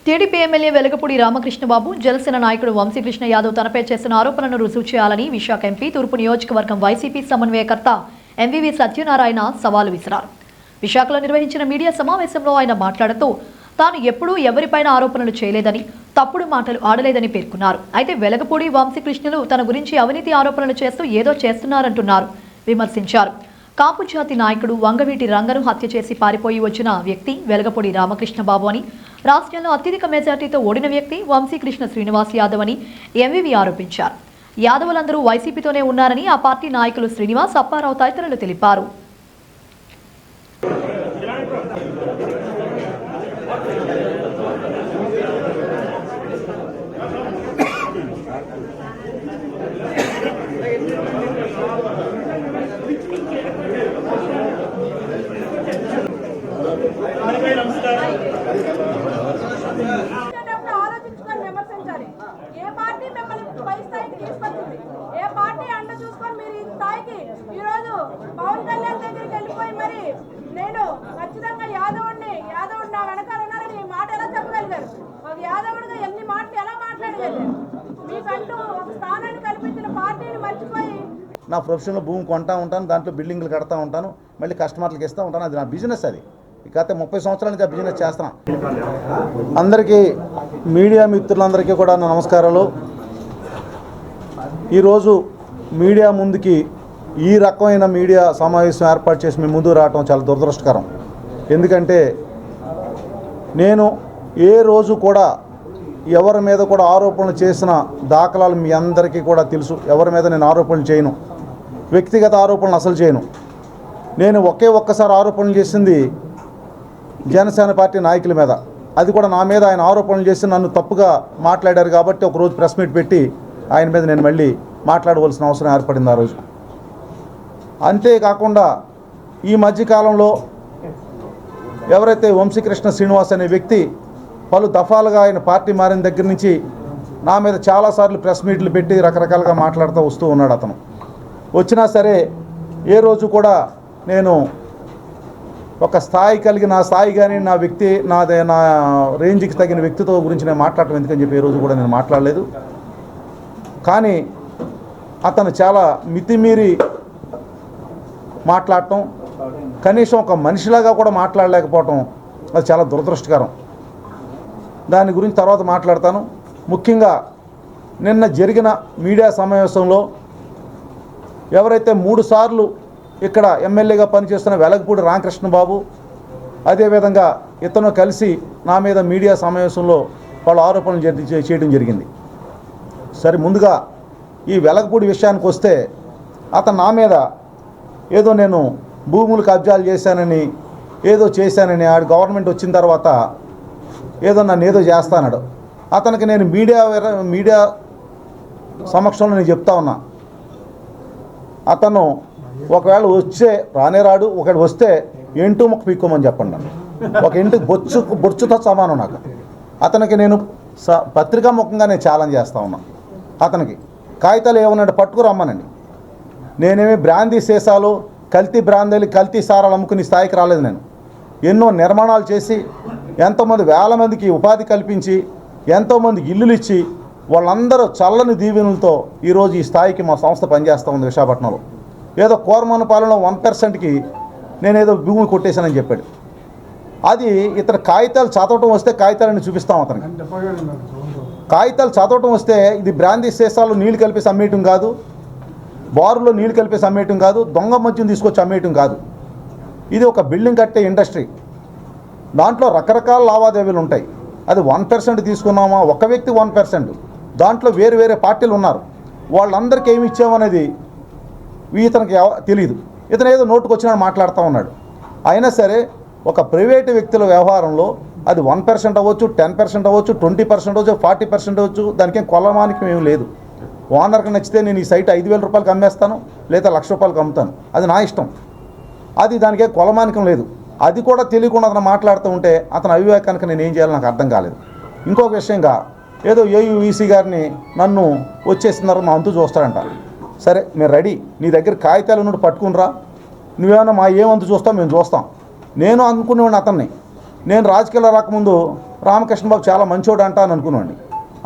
TDP MLA Velagapudi Ramakrishna Babu Janasena నాయకుడు వంశీకృష్ణ యాదవ్ తనపై చేసిన ఆరోపణలను రుజువు చేయాలని విశాఖ ఎంపీ తూర్పు నియోజకవర్గం వైసీపీ సమన్వయకర్త ఎంవీవీ సత్యనారాయణ సవాలు విసిరారు. విశాఖలో నిర్వహించిన మీడియా సమావేశంలో ఆయన మాట్లాడుతూ తాను ఎప్పుడూ ఎవరిపైన ఆరోపణలు చేయలేదని, తప్పుడు మాటలు ఆడలేదని పేర్కొన్నారు. అయితే వెలగపూడి వంశీకృష్ణులు తన గురించి అవినీతి ఆరోపణలు చేస్తూ ఏదో చేస్తున్నారంటున్నారు విమర్శించారు. కాపు జాతి నాయకుడు వంగవీటి రంగను హత్య చేసి పారిపోయి వచ్చిన వ్యక్తి వెలగపూడి రామకృష్ణబాబు అని, రాష్ట్రంలో అత్యధిక మెజార్టీతో ఓడిన వ్యక్తి వంశీకృష్ణ శ్రీనివాస్ యాదవ్ అని ఎంవీవీ ఆరోపించారు. యాదవులందరూ వైసీపీతోనే ఉన్నారని ఆ పార్టీ నాయకులు శ్రీనివాస్, అప్పారావు తదితరులు తెలిపారు. ఆలోచించుకొని విమర్శించాలి. ఏ పార్టీ మిమ్మల్ని పై స్థాయికి తీసుకొచ్చింది? ఏ పార్టీ అండ చూసుకొని మీరు ఈ స్థాయికి ఈరోజు పవన్ కళ్యాణ్ దగ్గరికి వెళ్ళిపోయి మరి నేను ఖచ్చితంగా యాదవుడిని నా వెనకాల ఉన్నారని ఈ మాట ఎలా చెప్పగలిగారు? ఒక యాదవుడిగా ఎన్ని మాటలు ఎలా మాట్లాడగలిగారు? మీకంటూ ఒక స్థానాన్ని కల్పించిన పార్టీని మర్చిపోయి నా ప్రొఫెషన్లో భూమి కొంటా ఉంటాను, దాంట్లో బిల్డింగ్లు కడతా ఉంటాను, మళ్ళీ కస్టమర్లకు ఇస్తూ ఉంటాను. అది నా బిజినెస్. అది గత 30 సంవత్సరాల నుంచి ఆ బిజినెస్ చేస్తున్నాను. అందరికీ, మీడియా మిత్రులందరికీ కూడా నా నమస్కారాలు. ఈరోజు మీడియా ముందుకి ఈ రకమైన మీడియా సమావేశం ఏర్పాటు చేసి మీ ముందు రావడం చాలా దురదృష్టకరం. ఎందుకంటే నేను ఏ రోజు కూడా ఎవరి మీద కూడా ఆరోపణలు చేసిన దాఖలాలు మీ అందరికీ కూడా తెలుసు. ఎవరి మీద నేను ఆరోపణలు చేయను, వ్యక్తిగత ఆరోపణలు అసలు చేయను. నేను ఒక్కసారి ఆరోపణలు చేసింది జనసేన పార్టీ నాయకుల మీద. అది కూడా నా మీద ఆయన ఆరోపణలు చేసి నన్ను తప్పుగా మాట్లాడారు కాబట్టి ఒకరోజు ప్రెస్ మీట్ పెట్టి ఆయన మీద నేను మళ్ళీ మాట్లాడవలసిన అవసరం ఏర్పడింది ఆ రోజు. అంతేకాకుండా ఈ మధ్యకాలంలో ఎవరైతే వంశీకృష్ణ శ్రీనివాస్ అనే వ్యక్తి పలు దఫాలుగా ఆయన పార్టీ మారిన దగ్గర నుంచి నా మీద చాలాసార్లు ప్రెస్ మీట్లు పెట్టి రకరకాలుగా మాట్లాడుతూ వస్తూ ఉన్నాడు. అతను వచ్చినా సరే ఏ రోజు కూడా నేను ఒక స్థాయి కలిగి, నా స్థాయి కానీ నా వ్యక్తి నా రేంజ్కి తగిన వ్యక్తితో గురించి నేను మాట్లాడటం ఎందుకని చెప్పి ఏ రోజు కూడా నేను మాట్లాడలేదు. కానీ అతను చాలా మితిమీరి మాట్లాడటం, కనీసం ఒక మనిషిలాగా కూడా మాట్లాడలేకపోవటం అది చాలా దురదృష్టకరం. దాని గురించి తర్వాత మాట్లాడతాను. ముఖ్యంగా నిన్న జరిగిన మీడియా సమావేశంలో ఎవరైతే 3 సార్లు ఇక్కడ ఎమ్మెల్యేగా పనిచేస్తున్న వెలగపూడి రామకృష్ణబాబు, అదేవిధంగా ఇతను కలిసి నా మీద మీడియా సమావేశంలో వాళ్ళు ఆరోపణలు చేయడం జరిగింది. సరే, ముందుగా ఈ వెలగపూడి విషయానికి వస్తే అతను నా మీద ఏదో నేను భూములు కబ్జాలు చేశానని, ఏదో చేశానని, ఆడు గవర్నమెంట్ వచ్చిన తర్వాత ఏదో నన్ను ఏదో చేస్తానాడు. అతనికి నేను మీడియా సమక్షంలో నేను చెప్తా ఉన్నా, అతను ఒకవేళ రానే రాడు, ఒకవేళ వస్తే ఎంటూ మొక్క పీక్కోమని చెప్పండి. ఒక ఇంటికి బొచ్చుతో సమానం నాకు. అతనికి నేను పత్రికా ముఖంగా నేను ఛాలెంజ్ చేస్తా ఉన్నా. అతనికి కాగితాలు ఏమన్నాడు పట్టుకురమ్మనండి. నేనేమి బ్రాందీ సీసాలు, కల్తీ బ్రాందీలు, కల్తీ సారాలు అమ్ముకునే స్థాయికి రాలేదు. నేను ఎన్నో నిర్మాణాలు చేసి ఎంతోమంది వేల మందికి ఉపాధి కల్పించి, ఎంతోమందికి ఇల్లులు ఇచ్చి, వాళ్ళందరూ చల్లని దీవెనలతో ఈరోజు ఈ స్థాయికి మా సంస్థ పనిచేస్తూ ఉంది విశాఖపట్నంలో. ఏదో కోరమనపాలెంలో 1%కి నేనేదో భూమి కొట్టేశానని చెప్పాడు. అది ఇతర కాగితాలు చదవటం వస్తే కాగితాలను చూపిస్తాం అతనికి. కాగితాలు చదవటం వస్తే ఇది బ్రాందీ సీసాలు నీళ్లు కలిపేసి అమ్మేయటం కాదు, బారులో నీళ్లు కలిపేసి అమ్మేయటం కాదు, దొంగ మద్యం తీసుకొచ్చి అమ్మేయటం కాదు. ఇది ఒక బిల్డింగ్ కట్టే ఇండస్ట్రీ. దాంట్లో రకరకాల లావాదేవీలు ఉంటాయి. అది 1% తీసుకున్నామా, ఒక వ్యక్తి 1%, దాంట్లో వేరు వేరే పార్టీలు ఉన్నారు. వాళ్ళందరికీ ఏమి ఇచ్చామనేది ఇతనికి తెలియదు. ఇతను ఏదో నోటుకు వచ్చినా మాట్లాడుతూ ఉన్నాడు. అయినా సరే ఒక ప్రైవేటు వ్యక్తుల వ్యవహారంలో అది 1% అవ్వచ్చు, 10% అవ్వచ్చు, 20% అవ్వచ్చు, 40% అవ్వచ్చు, దానికేం కొలమానికి ఏమి లేదు. ఓనర్కి నచ్చితే నేను ఈ సైట్ 5,000 రూపాయలకి అమ్మేస్తాను, లేదా 1,00,000 రూపాయలకి అమ్ముతాను, అది నా ఇష్టం. అది దానికే కొలమానికం లేదు. అది కూడా తెలియకుండా అతను మాట్లాడుతూ ఉంటే అతని అవివేకానికి నేను ఏం చేయాలో నాకు అర్థం కాలేదు. ఇంకొక విషయంగా ఏదో ఏయుఈసీ గారిని నన్ను వచ్చేస్తున్నారు, మా అంతు చూస్తాడంట. సరే, మేము రెడీ, నీ దగ్గర కాగితాలు ఉన్నట్టు పట్టుకునిరా, నువ్వేమన్నా మా ఏమంతు చూస్తావు మేము చూస్తాం. నేను అనుకునేవాడిని అతన్ని నేను రాజకీయాల్లో రాకముందు రామకృష్ణ బాబు చాలా మంచోడు అంట అని అనుకున్నాండి.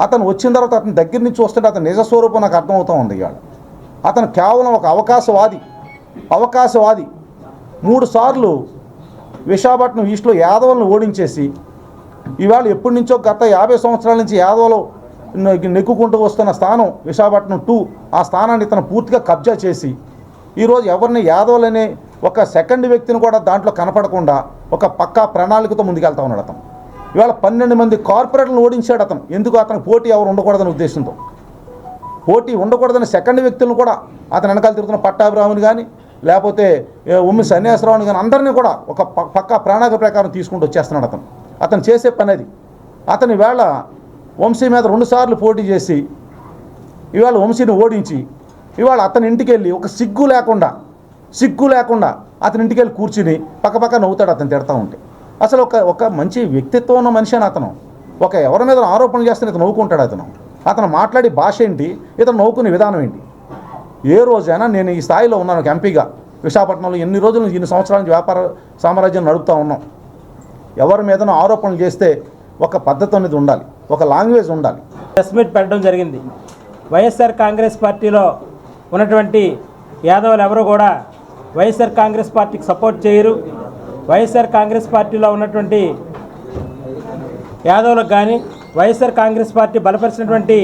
అతను వచ్చిన తర్వాత అతని దగ్గర నుంచి వస్తుంటే అతని నిజస్వరూపం నాకు అర్థమవుతూ ఉంది. ఇవాళ అతను కేవలం ఒక అవకాశవాది. 3 సార్లు విశాఖపట్నం ఈస్ట్లో యాదవులను ఓడించేసి ఇవాళ ఎప్పటి నుంచో గత 50 సంవత్సరాల నుంచి యాదవులు నెక్కుకుంటూ వస్తున్న స్థానం విశాఖపట్నం 2, ఆ స్థానాన్ని ఇతను పూర్తిగా కబ్జా చేసి ఈరోజు ఎవరిని యాదవులనే ఒక సెకండ్ వ్యక్తిని కూడా దాంట్లో కనపడకుండా ఒక పక్కా ప్రణాళికతో ముందుకెళ్తా ఉన్నాడు అతను. ఇవాళ 12 మంది కార్పొరేట్లను ఓడించాడు అతను. ఎందుకు? అతను పోటీ ఎవరు ఉండకూడదని ఉద్దేశంతో, పోటీ ఉండకూడదని సెకండ్ వ్యక్తులను కూడా అతను వెనకాల తిరుగుతున్న పట్టాభిరాముని కానీ లేకపోతే ఉమ్మి సన్యాసరావుని కానీ అందరినీ కూడా ఒక పక్కా ప్రణాళిక ప్రకారం తీసుకుంటూ వచ్చేస్తున్నాడు అతను. అతను చేసే పని అది. అతని వేళ వంశీ మీద 2 సార్లు పోటీ చేసి ఇవాళ వంశీని ఓడించి ఇవాళ అతని ఇంటికి వెళ్ళి ఒక సిగ్గు లేకుండా అతని ఇంటికి వెళ్ళి కూర్చుని పక్క నవ్వుతాడు అతను తిడతా ఉంటే. అసలు ఒక మంచి వ్యక్తిత్వం ఉన్న మనిషి అని అతను. ఎవరి మీద ఆరోపణలు చేస్తే ఇతను నవ్వుకుంటాడు. అతను మాట్లాడే భాష ఏంటి, ఇతను నవ్వుకునే విధానం ఏంటి? ఏ రోజైనా నేను ఈ స్థాయిలో ఉన్నాను ఒక ఎంపీగా విశాఖపట్నంలో ఎన్ని సంవత్సరాల నుంచి వ్యాపార సామ్రాజ్యం నడుపుతూ ఉన్నాం. ఎవరి మీదనో ఆరోపణలు చేస్తే ఒక పద్ధతి అనేది ఉండాలి, ఒక లాంగ్వేజ్ ఉండాలి. ప్రెస్ మీట్ పెట్టడం జరిగింది. వైఎస్ఆర్ కాంగ్రెస్ పార్టీలో ఉన్నటువంటి యాదవులు ఎవరు కూడా వైఎస్ఆర్ కాంగ్రెస్ పార్టీకి సపోర్ట్ చేయరు. వైఎస్ఆర్ కాంగ్రెస్ పార్టీలో ఉన్నటువంటి యాదవులకు కానీ వైఎస్ఆర్ కాంగ్రెస్ పార్టీ బలపరిచినటువంటి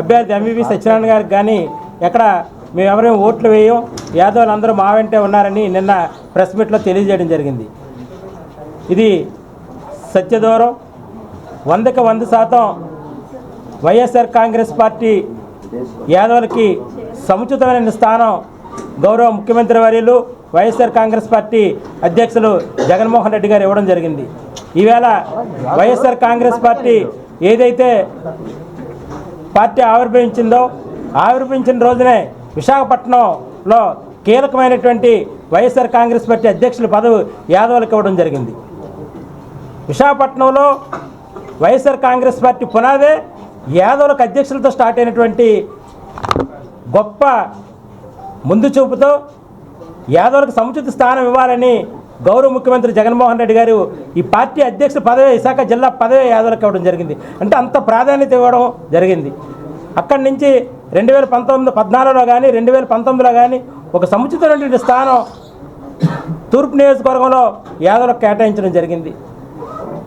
అభ్యర్థి ఎంవివి సత్యనారాయణ గారికి కానీ ఎక్కడ మేము ఎవరేం ఓట్లు వేయం, యాదవులు అందరూ మా వెంటే ఉన్నారని నిన్న ప్రెస్ మీట్లో తెలియజేయడం జరిగింది. ఇది సత్యదూరం. 100కి 100% వైఎస్ఆర్ కాంగ్రెస్ పార్టీ యాదవులకి సముచితమైన స్థానం గౌరవ ముఖ్యమంత్రి వర్యులు వైఎస్ఆర్ కాంగ్రెస్ పార్టీ అధ్యక్షులు జగన్మోహన్ రెడ్డి గారు ఇవ్వడం జరిగింది. ఈవేళ వైఎస్ఆర్ కాంగ్రెస్ పార్టీ ఏదైతే పార్టీ ఆవిర్భవించిన రోజునే విశాఖపట్నంలో కీలకమైనటువంటి వైఎస్ఆర్ కాంగ్రెస్ పార్టీ అధ్యక్షుల పదవి యాదవులకు ఇవ్వడం జరిగింది. విశాఖపట్నంలో వైఎస్ఆర్ కాంగ్రెస్ పార్టీ పునాదే యాదవులకు అధ్యక్షులతో స్టార్ట్ అయినటువంటి గొప్ప ముందు చూపుతో యాదవులకు సముచిత స్థానం ఇవ్వాలని గౌరవ ముఖ్యమంత్రి జగన్మోహన్ రెడ్డి గారు ఈ పార్టీ అధ్యక్షుల పదవి విశాఖ జిల్లా పదవి యాదవులకు ఇవ్వడం జరిగింది. అంటే అంత ప్రాధాన్యత ఇవ్వడం జరిగింది. అక్కడి నుంచి 2014లో కానీ 2019లో కానీ ఒక సముచితమైనటువంటి స్థానం తూర్పు నియోజకవర్గంలో యాదవులకు కేటాయించడం జరిగింది.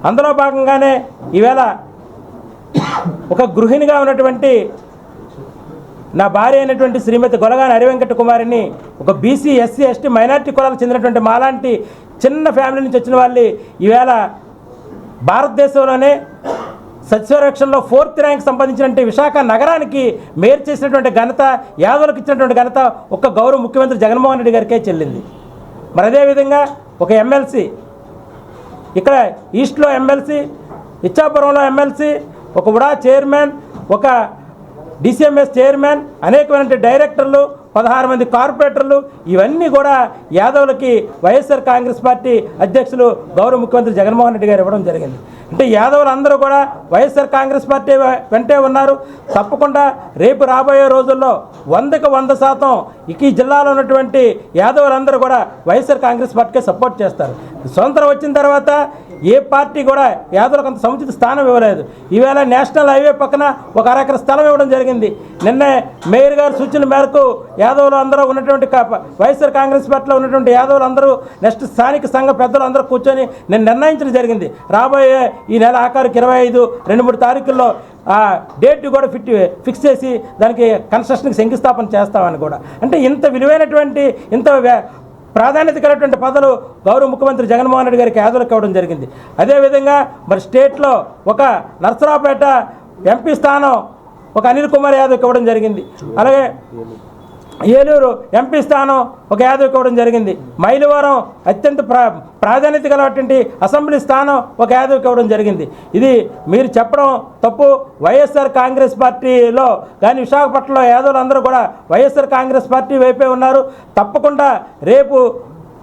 అందులో భాగంగానే ఈవేళ ఒక గృహిణిగా ఉన్నటువంటి నా భార్య అయినటువంటి శ్రీమతి గొలగాని హరివెంకట కుమారిని ఒక బీసీ ఎస్సీ ఎస్టీ మైనార్టీ కులాలకు చెందినటువంటి మాలాంటి చిన్న ఫ్యామిలీ నుంచి వచ్చిన వాళ్ళు ఈవేళ భారతదేశంలోనే సస్యరక్షణలో 4th ర్యాంక్ సంపాదించినటువంటి విశాఖ నగరానికి మేయర్ చేసినటువంటి ఘనత, యాదవులకు ఇచ్చినటువంటి ఘనత ఒక్క గౌరవ ముఖ్యమంత్రి జగన్మోహన్ రెడ్డి గారికే చెల్లింది. మరి అదేవిధంగా ఒక ఎమ్మెల్సీ ఇక్కడ ఈస్ట్లో ఎమ్మెల్సీ, ఇచ్చాపురంలో ఎమ్మెల్సీ, ఒక ఉడా చైర్మన్, ఒక డిసిఎంఎస్ చైర్మన్, అనేకమైన డైరెక్టర్లు, 16 మంది కార్పొరేటర్లు, ఇవన్నీ కూడా యాదవులకి వైఎస్ఆర్ కాంగ్రెస్ పార్టీ అధ్యక్షులు గౌరవ ముఖ్యమంత్రి జగన్మోహన్ రెడ్డి గారు ఇవ్వడం జరిగింది. అంటే యాదవులు అందరూ కూడా వైఎస్ఆర్ కాంగ్రెస్ పార్టీ వెంటే ఉన్నారు. తప్పకుండా రేపు రాబోయే రోజుల్లో 100కి 100% ఈ జిల్లాలో ఉన్నటువంటి యాదవులందరూ కూడా వైఎస్ఆర్ కాంగ్రెస్ పార్టీకే సపోర్ట్ చేస్తారు. స్వతంత్రం వచ్చిన తర్వాత ఏ పార్టీ కూడా యాదవులకు అంత సముచిత స్థానం ఇవ్వలేదు. ఈవేళ నేషనల్ హైవే పక్కన ఒక అరెకర స్థలం ఇవ్వడం జరిగింది. నిన్నే మేయర్ గారి సూచనల మేరకు యాదవులు అందరూ ఉన్నటువంటి వైఎస్ఆర్ కాంగ్రెస్ పార్టీలో ఉన్నటువంటి యాదవులు అందరూ నెక్స్ట్ స్థానిక సంఘ పెద్దలు అందరూ కూర్చొని నేను నిర్ణయించడం జరిగింది. రాబోయే ఈ నెల ఆఖరికి 25, 2-3 తారీఖుల్లో ఆ డేట్ కూడా ఫిక్స్ చేసి దానికి కన్స్ట్రక్షన్కి శంకుస్థాపన చేస్తామని కూడా. అంటే ఇంత విలువైనటువంటి ఇంత ప్రాధాన్యత కలిగినటువంటి పదవులు గౌరవ ముఖ్యమంత్రి జగన్మోహన్ రెడ్డి గారికి యాదవులకు ఇవ్వడం జరిగింది. అదేవిధంగా మరి స్టేట్లో ఒక నర్సరావుపేట ఎంపీ స్థానం ఒక అనిల్ కుమార్ యాదవ్కి ఇవ్వడం జరిగింది. అలాగే ఏలూరు ఎంపీ స్థానం ఒక యాదవ్కి ఇవ్వడం జరిగింది. మైలవరం అత్యంత ప్రాధాన్యత కలిగినటువంటి అసెంబ్లీ స్థానం ఒక యాదవ్కి ఇవ్వడం జరిగింది. ఇది మీరు చెప్పడం తప్పు. వైఎస్ఆర్ కాంగ్రెస్ పార్టీలో కానీ విశాఖపట్నంలో యాదవులు అందరూ కూడా వైఎస్ఆర్ కాంగ్రెస్ పార్టీ వైపే ఉన్నారు. తప్పకుండా రేపు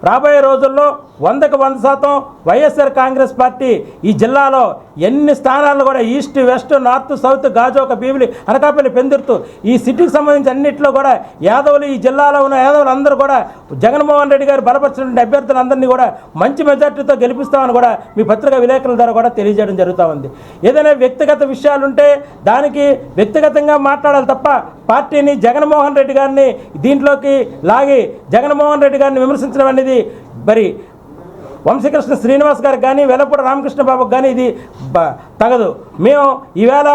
రాబోయే రోజుల్లో 100% వైఎస్ఆర్ కాంగ్రెస్ పార్టీ ఈ జిల్లాలో ఎన్ని స్థానాలు కూడా east, west, north, south, Gajuwaka, Bheemili, Anakapalli, Pendurthi ఈ సిటీకి సంబంధించి అన్నింటిలో కూడా యాదవులు, ఈ జిల్లాలో ఉన్న యాదవులు అందరూ కూడా జగన్మోహన్ రెడ్డి గారు బలపరిచినటువంటి అభ్యర్థులందరినీ కూడా మంచి మెజార్టీతో గెలిపిస్తామని కూడా మీ పత్రికా విలేకరుల ద్వారా కూడా తెలియజేయడం జరుగుతూ ఉంది. ఏదైనా వ్యక్తిగత విషయాలుంటే దానికి వ్యక్తిగతంగా మాట్లాడాలి తప్ప పార్టీని, జగన్మోహన్ రెడ్డి గారిని దీంట్లోకి లాగి జగన్మోహన్ రెడ్డి గారిని విమర్శించడం అనేది మరి వంశీకృష్ణ శ్రీనివాస్ గారికి కానీ, వెలపూడి రామకృష్ణ బాబుకి కానీ ఇది తగదు. మేము ఈవేళ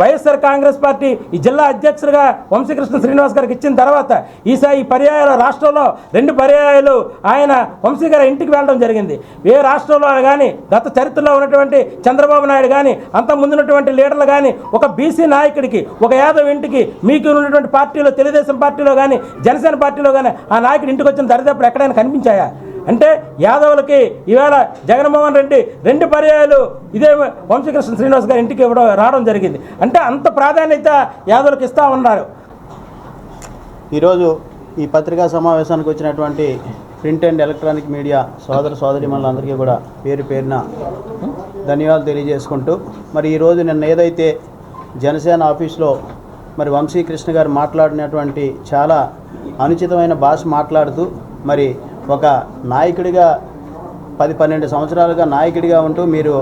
వైఎస్ఆర్ కాంగ్రెస్ పార్టీ ఈ జిల్లా అధ్యక్షుడిగా వంశీకృష్ణ శ్రీనివాస్ గారికి ఇచ్చిన తర్వాత ఈ పర్యాయాలు రాష్ట్రంలో 2 పర్యాయాలు ఆయన వంశీ గారి ఇంటికి వెళ్ళడం జరిగింది. ఏ రాష్ట్రంలో కానీ గత చరిత్రలో ఉన్నటువంటి చంద్రబాబు నాయుడు కానీ, అంత ముందున్నటువంటి లీడర్లు కానీ, ఒక బీసీ నాయకుడికి, ఒక యాదవ్ ఇంటికి, మీకు ఉన్నటువంటి పార్టీలో, తెలుగుదేశం పార్టీలో కానీ, జనసేన పార్టీలో కానీ ఆ నాయకుడి ఇంటికి వచ్చిన దరిదాపులు ఎక్కడైనా కనిపించాయా? అంటే యాదవులకి ఈవేళ జగన్మోహన్ రెడ్డి 2 పర్యాయాలు ఇదే వంశీకృష్ణ శ్రీనివాస్ గారి ఇంటికి రావడం జరిగింది. అంటే అంత ప్రాధాన్యత యాదవులకు ఇస్తూ ఉన్నారు. ఈరోజు ఈ పత్రికా సమావేశానికి వచ్చినటువంటి ప్రింట్ అండ్ ఎలక్ట్రానిక్ మీడియా సోదరీమణులందరికీ కూడా పేరు పేరున ధన్యవాదాలు తెలియజేసుకుంటూ, మరి ఈరోజు నిన్న ఏదైతే జనసేన ఆఫీస్లో మరి వంశీకృష్ణ గారు మాట్లాడినటువంటి చాలా అనుచితమైన భాష మాట్లాడుతూ, మరి ఒక నాయకుడిగా 10-12 సంవత్సరాలుగా నాయకుడిగా ఉంటూ మీరు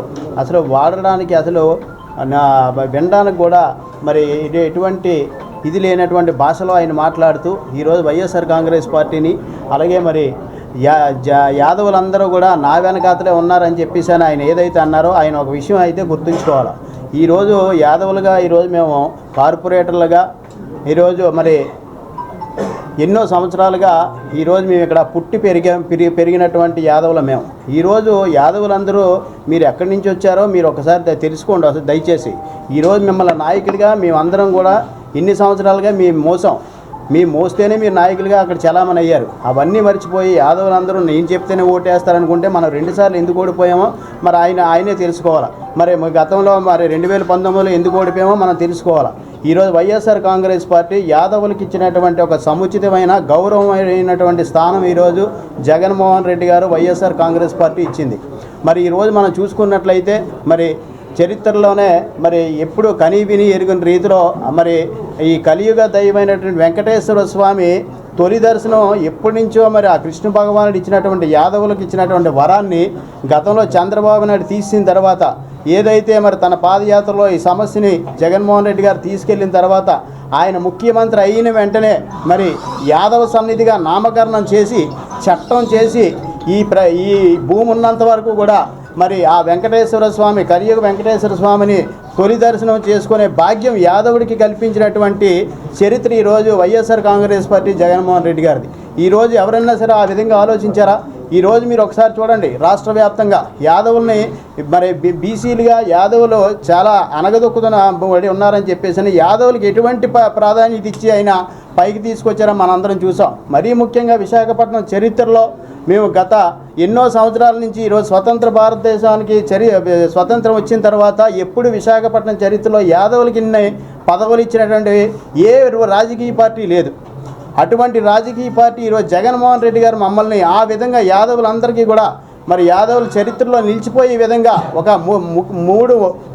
అసలు వాడడానికి, అసలు వినడానికి కూడా మరి ఎటువంటి ఇది లేనటువంటి భాషలో ఆయన మాట్లాడుతూ ఈరోజు వైఎస్ఆర్ కాంగ్రెస్ పార్టీని, అలాగే మరి యాదవులందరూ కూడా నా వెనకాతలే ఉన్నారని చెప్పేసి ఆయన ఏదైతే అన్నారో ఆయన ఒక విషయం అయితే గుర్తుంచుకోవాలి. ఈరోజు యాదవులుగా ఈరోజు మేము కార్పొరేటర్లుగా ఈరోజు మరి ఎన్నో సంవత్సరాలుగా ఈరోజు మేము ఇక్కడ పుట్టి పెరిగినటువంటి యాదవులు మేము. ఈరోజు యాదవులందరూ మీరు ఎక్కడి నుంచి వచ్చారో మీరు ఒకసారి తెలుసుకోండి అసలు దయచేసి. ఈరోజు మిమ్మల్ని నాయకుడిగా మేమందరం కూడా ఇన్ని సంవత్సరాలుగా మీ మోస్తేనే మీరు నాయకులుగా అక్కడ చలామణి అయ్యారు. అవన్నీ మర్చిపోయి యాదవులందరూ నేను చెప్తేనే ఓటేస్తారనుకుంటే మనం 2 సార్లు ఎందుకు ఓడిపోయామో మరి ఆయనే తెలుసుకోవాలి. మరి గతంలో మరి 2019లో ఎందుకు ఓడిపోయామో మనం తెలుసుకోవాలి. ఈరోజు వైఎస్ఆర్ కాంగ్రెస్ పార్టీ యాదవులకు ఇచ్చినటువంటి ఒక సముచితమైన గౌరవమైనటువంటి స్థానం ఈరోజు జగన్మోహన్ రెడ్డి గారు వైఎస్ఆర్ కాంగ్రెస్ పార్టీ ఇచ్చింది. మరి ఈరోజు మనం చూసుకున్నట్లయితే మరి చరిత్రలోనే మరి ఎప్పుడు కనీ విని ఎరుగని రీతిలో మరి ఈ కలియుగ దైవమైనటువంటి వెంకటేశ్వర స్వామి తొలి దర్శనం ఎప్పటి నుంచో మరి ఆ కృష్ణ భగవానుడు ఇచ్చినటువంటి యాదవులకు ఇచ్చినటువంటి వరాన్ని గతంలో చంద్రబాబు నాయుడు తీసిన తర్వాత ఏదైతే మరి తన పాదయాత్రలో ఈ సమస్యని జగన్మోహన్ రెడ్డి గారు తీసుకెళ్లిన తర్వాత ఆయన ముఖ్యమంత్రి అయిన వెంటనే మరి యాదవ సన్నిధిగా నామకరణం చేసి చట్టం చేసి ఈ భూమి ఉన్నంత వరకు కూడా మరి ఆ వెంకటేశ్వర స్వామి, కలియుగ వెంకటేశ్వర స్వామిని తొలి దర్శనం చేసుకునే భాగ్యం యాదవుడికి కల్పించినటువంటి చరిత్ర ఈరోజు వైఎస్ఆర్ కాంగ్రెస్ పార్టీ జగన్మోహన్ రెడ్డి గారిది. ఈరోజు ఎవరైనా సరే ఆ విధంగా ఆలోచించారా? ఈరోజు మీరు ఒకసారి చూడండి, రాష్ట్ర వ్యాప్తంగా యాదవుల్ని మరి బీసీలుగా యాదవులు చాలా అనగదొక్కుతున్న ఉన్నారని చెప్పేసి యాదవులకి ఎటువంటి ప్రాధాన్యత ఇచ్చి అయినా పైకి తీసుకొచ్చారో మనందరం చూసాం. మరీ ముఖ్యంగా విశాఖపట్నం చరిత్రలో మేము గత ఎన్నో సంవత్సరాల నుంచి ఈరోజు స్వతంత్ర భారతదేశానికి స్వతంత్రం వచ్చిన తర్వాత ఎప్పుడు విశాఖపట్నం చరిత్రలో యాదవులకి ఇన్ని పదవులు ఇచ్చినటువంటి ఏ రాజకీయ పార్టీ లేదు. అటువంటి రాజకీయ పార్టీ ఈరోజు జగన్మోహన్ రెడ్డి గారు మమ్మల్ని ఆ విధంగా యాదవులందరికీ కూడా మరి యాదవుల చరిత్రలో నిలిచిపోయే విధంగా ఒక 3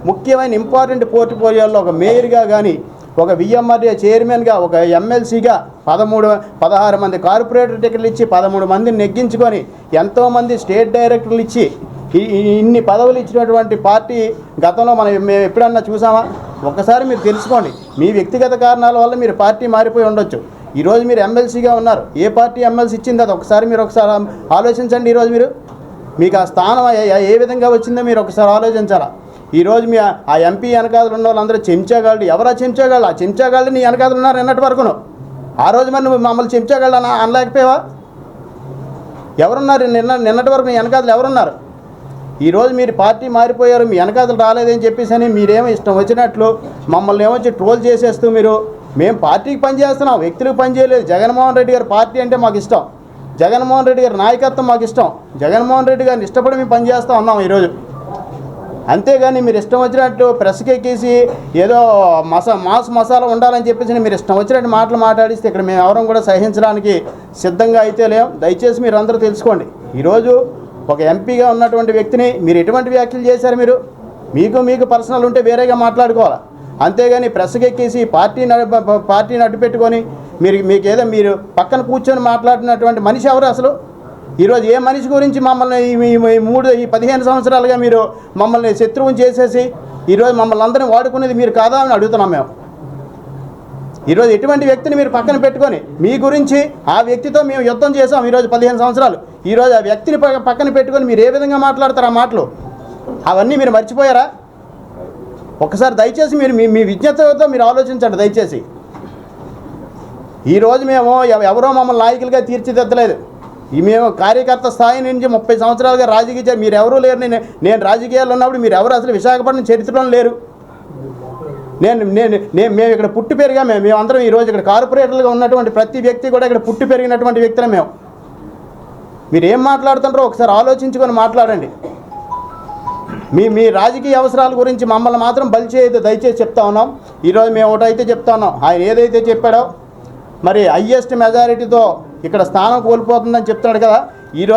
ముఖ్యమైన ఇంపార్టెంట్ పోర్ట్ఫోలియోల్లో ఒక మేయర్గా కానీ, ఒక విఎంఆర్ఏ చైర్మన్గా, ఒక ఎమ్మెల్సీగా 16 మంది కార్పొరేటర్ టికెట్లు ఇచ్చి 13 మందిని నెగ్గించుకొని ఎంతోమంది స్టేట్ డైరెక్టర్లు ఇచ్చి ఇన్ని పదవులు ఇచ్చినటువంటి పార్టీ గతంలో మేము ఎప్పుడన్నా చూసామా? ఒక్కసారి మీరు తెలుసుకోండి. మీ వ్యక్తిగత కారణాల వల్ల మీరు పార్టీ మారిపోయి ఉండొచ్చు. ఈరోజు మీరు ఎమ్మెల్సీగా ఉన్నారు. ఏ పార్టీ ఎమ్మెల్సీ ఇచ్చింది అది ఒకసారి ఆలోచించండి. ఈరోజు మీకు ఆ స్థానం ఏ విధంగా వచ్చిందో మీరు ఒకసారి ఆలోచించాలా. ఈరోజు మీ ఆ ఎంపీ వెనకాదలు ఉన్న వాళ్ళందరూ చెంచాగాళ్ళు. ఎవరా చెంచాగాళ్ళు? ఆ చెంచాగాళ్ళు నీ వెనకాదలు ఉన్నారు నిన్నటి వరకును. ఆ రోజు మరి నువ్వు మమ్మల్ని చెంచాగాళ్ళు అనలేకపోయావా? ఎవరున్నారు నిన్నటి వరకు నీ వెనకాదలు ఎవరున్నారు? ఈరోజు మీరు పార్టీ మారిపోయారు, మీ వెనకాదలు రాలేదని చెప్పేసి అని మీరేమో ఇష్టం వచ్చినట్లు మమ్మల్ని ఏమొచ్చి ట్రోల్ చేసేస్తూ మేము పార్టీకి పనిచేస్తున్నాం, వ్యక్తులకు పనిచేయలేదు. జగన్మోహన్ రెడ్డి గారి పార్టీ అంటే మాకు ఇష్టం, జగన్మోహన్ రెడ్డి గారి నాయకత్వం మాకు ఇష్టం, జగన్మోహన్ రెడ్డి గారిని ఇష్టపడి మేము పనిచేస్తూ ఉన్నాం. ఈరోజు అంతేగాని మీరు ఇష్టం వచ్చినట్టు ప్రెస్కి ఎక్కేసి ఏదో మాస్ మసాలా ఉండాలని చెప్పేసి మీరు ఇష్టం వచ్చినట్టు మాటలు మాట్లాడిస్తే ఇక్కడ మేము ఎవరం కూడా సహించడానికి సిద్ధంగా అయితే లేం. దయచేసి మీరు అందరూ తెలుసుకోండి. ఈరోజు ఒక ఎంపీగా ఉన్నటువంటి వ్యక్తిని మీరు ఎటువంటి వ్యాఖ్యలు చేశారు? మీకు పర్సనల్ ఉంటే వేరేగా మాట్లాడుకోవాలి. అంతేగాని ప్రెస్కి ఎక్కేసి పార్టీని అడ్డు పెట్టుకొని మీకేదో మీరు పక్కన కూర్చొని మాట్లాడినటువంటి మనిషి ఎవరు అసలు? ఈరోజు ఏ మనిషి గురించి మమ్మల్ని ఈ 15 సంవత్సరాలుగా మీరు మమ్మల్ని శత్రువుని చేసేసి ఈరోజు మమ్మల్ని అందరినీ వాడుకునేది మీరు కాదా అని అడుగుతున్నాం మేము. ఈరోజు ఎటువంటి వ్యక్తిని మీరు పక్కన పెట్టుకొని మీ గురించి ఆ వ్యక్తితో మేము యుద్ధం చేసాం ఈరోజు 15 సంవత్సరాలు. ఈరోజు ఆ వ్యక్తిని పక్కన పెట్టుకొని మీరు ఏ విధంగా మాట్లాడతారు? ఆ మాటలు అవన్నీ మీరు మర్చిపోయారా? ఒకసారి దయచేసి మీరు మీ విజ్ఞతతో మీరు ఆలోచించండి దయచేసి. ఈరోజు మేము ఎవరో మమ్మల్ని నాయకులుగా తీర్చిదిద్దలేదు. మేము కార్యకర్త స్థాయి నుంచి 30 సంవత్సరాలుగా రాజకీయ మీరు ఎవరూ లేరు. నేను రాజకీయాల్లో ఉన్నప్పుడు మీరు ఎవరు అసలు విశాఖపట్నం చరిత్రలో లేరు. మేము ఇక్కడ పుట్టి పెరిగా మేమందరం ఈరోజు ఇక్కడ కార్పొరేటర్లుగా ఉన్నటువంటి ప్రతి వ్యక్తి కూడా ఇక్కడ పుట్టి పెరిగినటువంటి వ్యక్తులే మేము. మీరు ఏం మాట్లాడుతుంటారో ఒకసారి ఆలోచించుకొని మాట్లాడండి. మీ రాజకీయ అవసరాల గురించి మమ్మల్ని మాత్రం బలి చేయొద్దు దయచేసి చెప్తా ఉన్నాం. ఈరోజు మేము ఒకటైతే చెప్తా ఉన్నాం, ఆయన ఏదైతే చెప్పాడో మరి హైయెస్ట్ మెజారిటీతో ఇక్కడ స్థానం కోల్పోతుందని చెప్తున్నాడు కదా. ఈరోజు